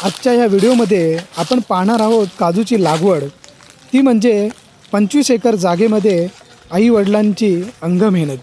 आजच्या या व्हिडिओमध्ये आपण पाहणार आहोत काजूची लागवड, ती म्हणजे 25 एकर जागेमध्ये आई वडिलांची अंगमेहनत,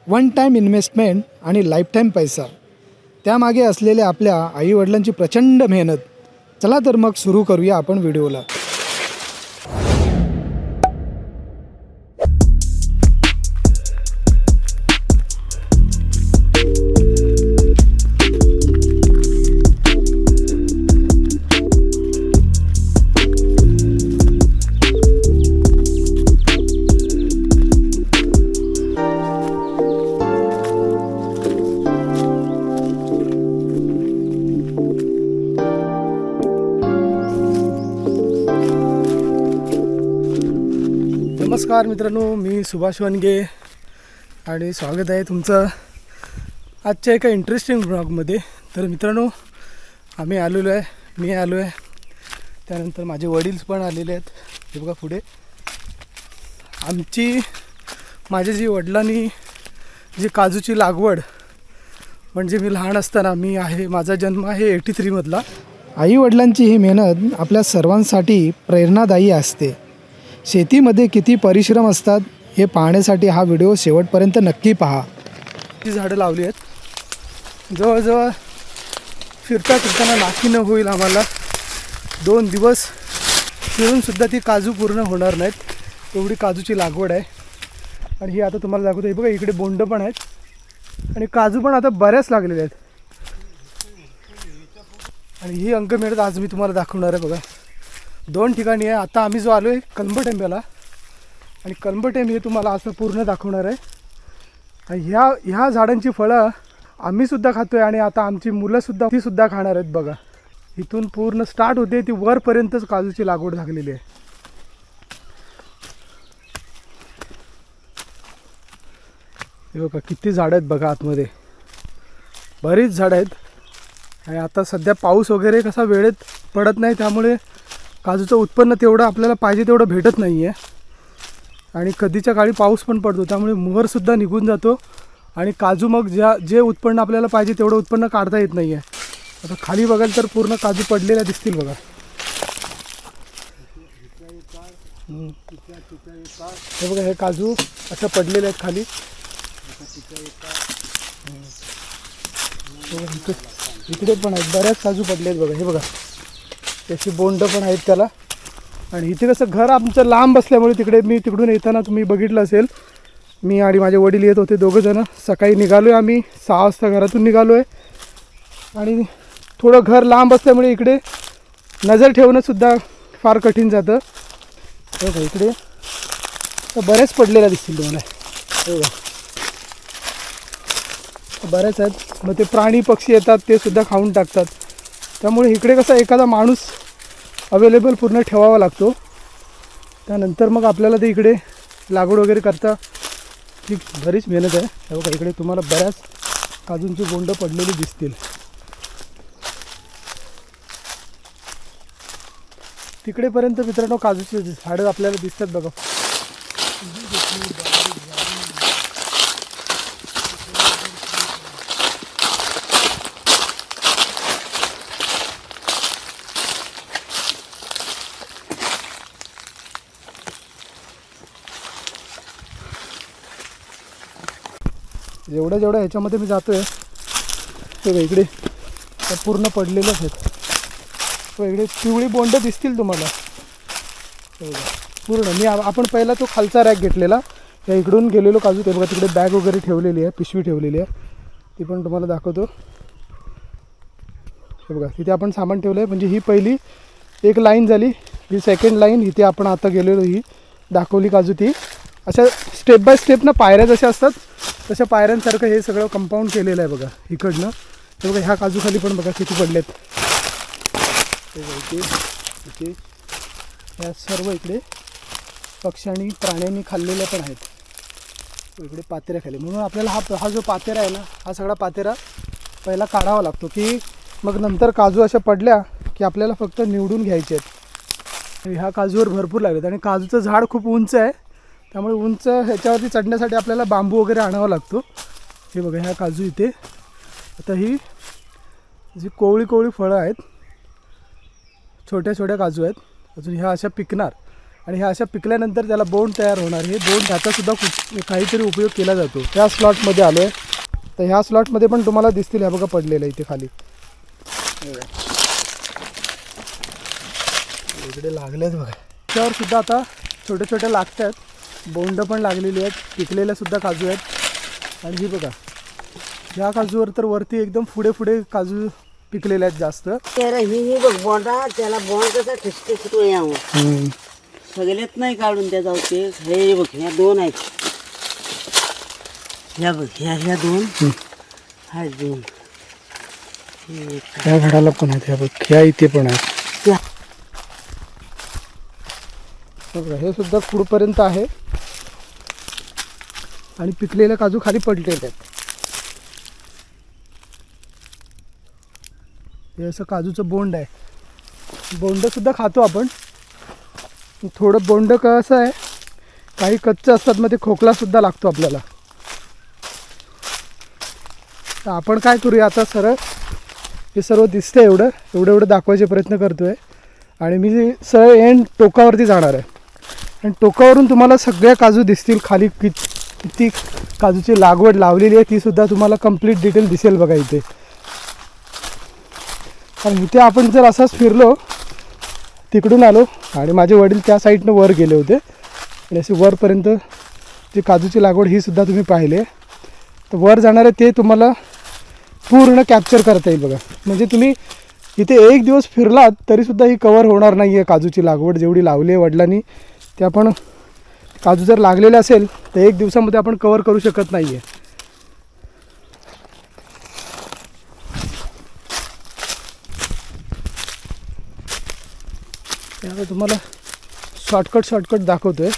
वन टाईम इन्व्हेस्टमेंट आणि लाईफ टाईम पैसा, त्यामागे असलेल्या आपल्या आई वडिलांची प्रचंड मेहनत. चला तर मग सुरू करूया आपण व्हिडिओला. नमस्कार मित्रांनो, मी सुभाष वनगे आणि स्वागत आहे तुमचं आजच्या एका इंटरेस्टिंग ब्लॉगमध्ये. तर मित्रांनो, मी आलो आहे, त्यानंतर माझे वडील पण आलेले आहेत. हे बघा पुढे माझ्या वडिलांनी जी काजूची लागवड, म्हणजे मी लहान असताना, माझा जन्म आहे 83 मधला. आई वडिलांची ही मेहनत आपल्या सर्वांसाठी प्रेरणादायी असते. शेतीमध्ये किती परिश्रम असतात हे पाहण्यासाठी हा व्हिडिओ शेवटपर्यंत नक्की पहा. ती झाडं लावली आहेत, जवळजवळ फिरताना नाकी न होईल आम्हाला. 2 दिवस फिरूनसुद्धा ती काजू पूर्ण होणार नाहीत, एवढी काजूची लागवड आहे. आणि ही आता तुम्हाला दाखवतो. हे बघा, इकडे बोंड पण आहेत आणि काजू पण आता बऱ्याच लागलेले आहेत. आणि ही अंगमेहनत आज मी तुम्हाला दाखवणार आहे. बघा, 2 ठिकाणी आहे. आता आम्ही जो आलो आहे कलंबटेंब्याला, आणि कलंबटेंब हे तुम्हाला असं पूर्ण दाखवणार आहे. आणि ह्या झाडांची फळं आम्हीसुद्धा खातो आहे आणि आता आमची मुलंसुद्धा तीसुद्धा खाणार आहेत. बघा, इथून पूर्ण स्टार्ट होते ती वरपर्यंतच काजूची लागवड झालेली आहे. हे बघा किती झाडं आहेत बघा, आतमध्ये बरीच झाडं आहेत. आणि आता सध्या पाऊस वगैरे कसा वेळेत पडत नाही, त्यामुळे काजूचं उत्पन्न तेवढं आपल्याला पाहिजे तेवढं भेटत नाही आहे. आणि कधीच्या काळी पाऊस पण पडतो, त्यामुळे मोहरसुद्धा निघून जातो आणि काजू मग जे उत्पन्न आपल्याला पाहिजे तेवढं उत्पन्न काढता येत नाही आहे. आता खाली बघाल तर पूर्ण काजू पडलेल्या दिसतील बघा. हे बघा, हे काजू असं पडलेले आहेत खाली. इकडे पण आहेत, बऱ्याच काजू पडले आहेत बघा. हे बघा, त्याची बोंड पण आहेत त्याला. आणि इथे कसं घर आमचं लांब असल्यामुळे तिकडून येताना तुम्ही बघितलं असेल, मी आणि माझे वडील येत होते, 2 जण. सकाळी निघालो आहे आम्ही 6 वाजता घरातून निघालो आहे. आणि थोडं घर लांब असल्यामुळे इकडे नजर ठेवणंसुद्धा फार कठीण जातं. हो का, इकडे बऱ्याच पडलेल्या दिसतील तुम्हाला. हो का, बऱ्याच आहेत. मग ते प्राणी पक्षी येतात, ते सुद्धा खाऊन टाकतात. त्यामुळे इकडे कसा एखादा माणूस अवेलेबल पूर्ण ठेवावा लागतो. त्यानंतर मग आपल्याला ते इकडे लागवड वगैरे करता ही बरीच मेहनत आहे. हे बघा, इकडे तुम्हाला बऱ्याच काजूंची बोंड पडलेली दिसतील. तिकडेपर्यंत मित्रांनो काजूची झाडं आपल्याला दिसतात बघा. जेवढ्या ह्याच्यामध्ये मी जातो आहे, ते इकडे पूर्ण पडलेलेच आहेत. इकडे पिवळी बोंड दिसतील तुम्हाला पूर्ण. आपण पहिला तो खालचा रॅक घेतलेला, त्या इकडून गेलेलो काजू. ते बघा, तिकडे बॅग वगैरे ठेवलेली आहे, पिशवी ठेवलेली आहे, ती पण तुम्हाला दाखवतो. हे बघा, तिथे आपण सामान ठेवलं आहे. म्हणजे ही पहिली एक लाईन झाली, ही सेकंड लाईन. इथे आपण आता गेलेलो, ही दाखवली काजू. ती अशा स्टेप बाय स्टेप ना पायऱ्या जशा असतात तशा पायऱ्यांसारखं हे सगळं कंपाऊंड केलेलं आहे बघा इकडनं. हे बघा, ह्या काजूखाली पण बघा किती पडलेत. इथे ह्या सर्व इकडे पक्ष्यांनी प्राण्यांनी खाल्लेल्या पण आहेत. इकडे पातेऱ्या खाली, म्हणून आपल्याला हा जो पातेरा आहे ना, हा सगळा पातेरा पहिला काढावा लागतो, की मग नंतर काजू अशा पडल्या की आपल्याला फक्त निवडून घ्यायचे आहेत. ह्या काजूवर भरपूर लागलेत आणि काजूचं झाड खूप उंच आहे, त्यामुळे उंच ह्याच्यावरती चढण्यासाठी आपल्याला बांबू वगैरे आणावा लागतो. हे बघा, ह्या काजू इथे आता ही जी कोवळी फळं आहेत छोट्या छोट्या काजू आहेत. अजून ह्या अशा पिकणार आणि ह्या अशा पिकल्यानंतर त्याला बोंड तयार होणार. हे बोंड ह्याचासुद्धा काहीतरी उपयोग केला जातो. त्या स्लॉटमध्ये आलो आहे. तर ह्या स्लॉटमध्ये पण तुम्हाला दिसतील. ह्या बघा पडलेलं इथे खाली इकडे लागले आहेत बघा. त्यावर सुद्धा आता छोटे छोटे लागत आहेत. बोंड पण लागलेली आहेत. पिकलेल्या सुद्धा काजू आहेत. आणि ही बघा ह्या काजूवर तर वरती एकदम पुढे पुढे काजू पिकलेले आहेत जास्त. ही बघ बोंडा त्याला बोंड कसा ठिसठिसतो यावं सगळ्यात नाही काढून त्या जाऊ ते. हे बघ ह्या दोन आहेत. ह्या बघ ह्या दोन हा दोन ह्या झाडाला पण आहेत. ह्या बघ ह्या इथे पण आहेत. हे सुद्धा पुढपर्यंत आहे आणि पिकलेले काजू खाली पडलेले आहेत. हे असं काजूचं बोंड आहे. बोंड सुद्धा खातो आपण. थोडं बोंड कसं आहे काही कच्चं असतात मग ते खोकला सुद्धा लागतो आपल्याला. तर आपण काय करूया आता सरळ हे सर्व दिसतं एवढं दाखवायचे प्रयत्न करतो आहे. आणि मी सरळ एंड टोकावरती जाणार आहे आणि टोकावरून तुम्हाला सगळ्या काजू दिसतील. खाली किती काजूची लागवड लावलेली आहे तीसुद्धा तुम्हाला कंप्लीट डिटेल दिसेल बघा इथे. आणि इथे आपण जर असाच फिरलो तिकडून आलो आणि माझे वडील त्या साईडनं वर गेले होते आणि असे वरपर्यंत जी काजूची लागवड ही सुद्धा तुम्ही पाहिले. तर वर जाणारे ते तुम्हाला पूर्ण कॅप्चर करता येईल बघा. म्हणजे तुम्ही इथे एक दिवस फिरलात तरीसुद्धा ही कवर होणार नाही आहे काजूची लागवड जेवढी लावली आहे वडिलांनी. ते आपण काजू जर लागलेले असेल तर एक दिवसामध्ये आपण कवर करू शकत नाही आहे. त्यामुळे तुम्हाला शॉर्टकट दाखवतो आहे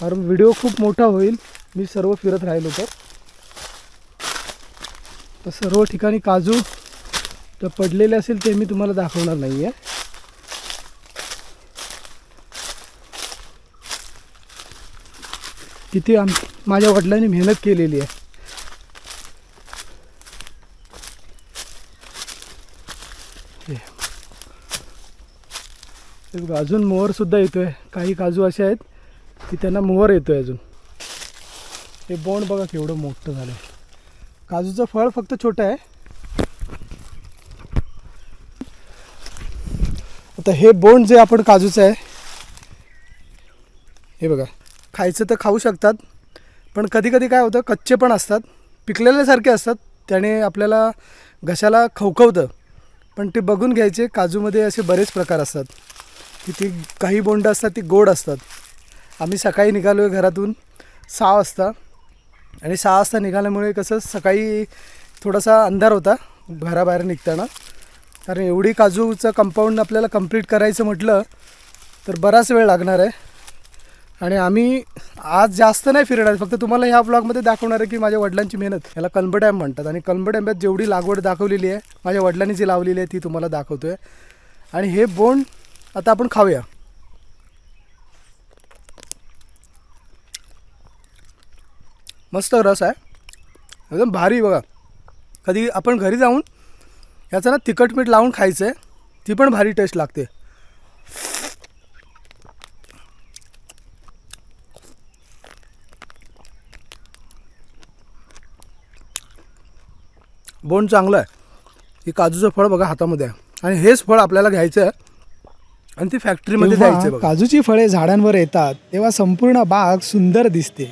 कारण व्हिडिओ खूप मोठा होईल मी सर्व फिरत राहिलो तर सर्व ठिकाणी काजू तर पडलेले असेल ते मी तुम्हाला दाखवणार नाही आहे. किती माझ्या वडिलांनी मेहनत केलेली आहे. अजून मोहरसुद्धा येतो आहे. काही काजू असे आहेत की त्यांना मोहर येतो आहे अजून. हे बोंड बघा केवढं मोठं झालं आहे. काजूचं फळ फक्त छोटं आहे. आता हे बोंड जे आपण काजूचं आहे हे बघा खायचं तर खाऊ शकतात पण कधी कधी काय होतं कच्चे पण असतात पिकलेल्यासारखे असतात त्याने आपल्याला घशाला खवखवतं. पण ते बघून घ्यायचे. काजूमध्ये असे बरेच प्रकार असतात की ती काही बोंड असतात ती गोड असतात. आम्ही सकाळी निघालो आहे घरातून 6 वाजता आणि 6 वाजता निघाल्यामुळे कसं सकाळी थोडासा अंधार होता घराबाहेर निघताना. कारण एवढी काजूचं कंपाऊंड आपल्याला कंप्लीट करायचं म्हटलं तर बराच वेळ लागणार आहे. आणि आम्ही आज जास्त नाही फिरणार फक्त तुम्हाला ह्या ब्लॉगमध्ये दाखवणार आहे की माझ्या वडिलांची मेहनत. याला कलंब डॅम म्हणतात आणि कलंब डॅम्यात जेवढी लागवड दाखवलेली आहे माझ्या वडिलांनी जी लावलेली आहे ती तुम्हाला दाखवतो आहे. आणि हे बोंड आता आपण खाऊया. मस्त रस आहे एकदम भारी बघा. कधी आपण घरी जाऊन याचं ना तिखट मीठ लावून खायचं आहे ती पण भारी टेस्ट लागते. बोंड चांगलं आहे. हे काजूचं फळ बघा हातामध्ये आहे आणि हेच फळ आपल्याला घ्यायचं आहे आणि ती फॅक्टरीमध्ये द्यायचं. काजूची फळे झाडांवर येतात तेव्हा संपूर्ण बाग सुंदर दिसते.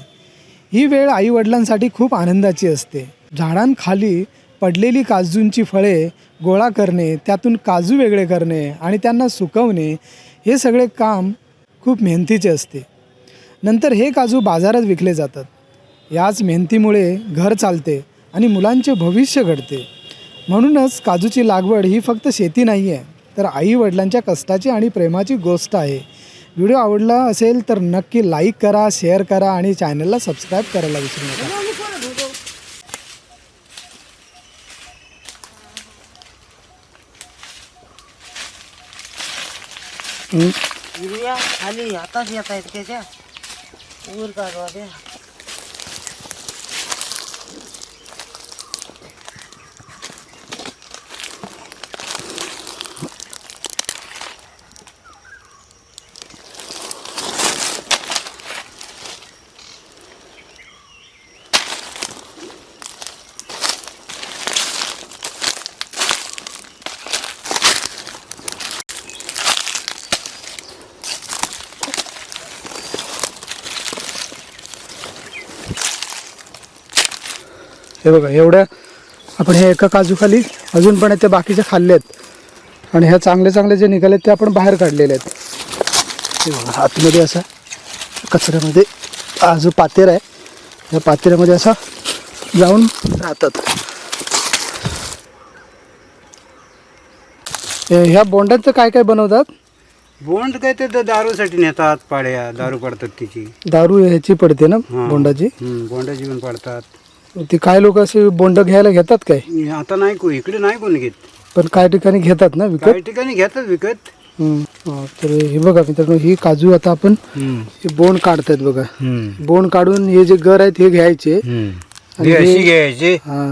ही वेळ आई वडिलांसाठी खूप आनंदाची असते. झाडांखाली पडलेली काजूंची फळे गोळा करणे त्यातून काजू वेगळे करणे आणि त्यांना सुकवणे हे सगळे काम खूप मेहनतीचे असते. नंतर हे काजू बाजारात विकले जातात. याच मेहनतीमुळे घर चालते आणि मुलांचे भविष्य घडते. म्हणूनच काजूची लागवड ही फक्त शेती नाही आहे तर आई वडिलांच्या कष्टाची आणि प्रेमाची गोष्ट आहे. व्हिडिओ आवडला असेल तर नक्की लाईक करा, शेअर करा आणि चॅनलला सबस्क्राईब करायला विसरू नका. खाली आताच येत आहेत त्याच्या वर काढवा द्या. हे बघा एवढ्या आपण ह्या एका काजूखाली अजून पण त्या बाकीच्या खाल्ल्या आहेत आणि ह्या चांगले चांगले जे निघाले ते आपण बाहेर काढलेले आहेत. हे बघा आतमध्ये असा कचऱ्यामध्ये हा जो पातेर आहे या पातेऱ्यामध्ये असा जाऊन राहतात. ह्या बोंडांचं काय काय बनवतात? बोंड काय ते दारूसाठी नेतात, पाड्या दारू पडतात तिची. दारू ह्याची पडते ना हा. बोंडाची. बोंडाची पण पडतात. ते काय लोक असे बोंड घ्यायला घेतात काय? आता नाही इकडे नाही कोण घेत. पण काय ठिकाणी घेतात ना विकत. काही ठिकाणी घेतात विकत. तर हे बघा मित्रांनो ही काजू आता आपण हे बोंड काढतात बघा. बोंड काढून हे जे गर आहेत हे घ्यायचे आणि अशी हे- घ्यायची. हा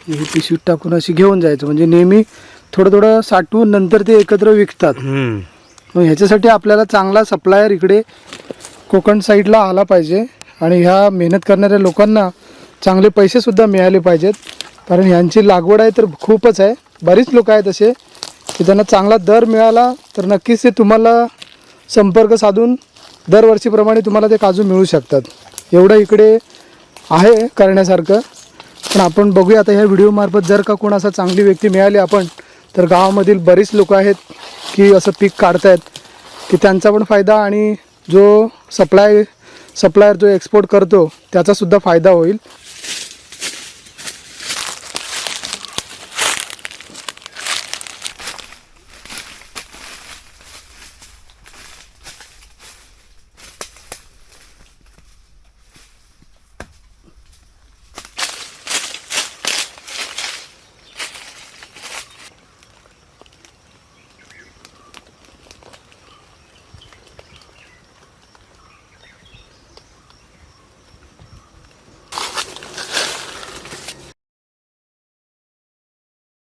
हे पिशवीत टाकून अशी घेऊन जायचं म्हणजे नेहमी थोडं थोडं साठवून नंतर ते एकत्र विकतात. मग ह्याच्यासाठी आपल्याला चांगला सप्लायर इकडे कोकण साईडला आला पाहिजे आणि ह्या मेहनत करणाऱ्या लोकांना चांगले पैसेसुद्धा मिळाले पाहिजेत. कारण ह्यांची लागवड आहे तर खूपच आहे. बरीच लोक आहेत असे की त्यांना चांगला दर मिळाला तर नक्कीच ते तुम्हाला संपर्क साधून दरवर्षीप्रमाणे तुम्हाला ते काजू मिळू शकतात. एवढं इकडे आहे करण्यासारखं. पण आपण बघूया आता ह्या व्हिडिओमार्फत जर का कोण असा चांगली व्यक्ती मिळाली आपण तर गावामधील बरीच लोक आहेत की असं पीक काढतायत की त्यांचा पण फायदा आणि जो सप्लायर जो एक्सपोर्ट करतो त्याचासुद्धा फायदा होईल.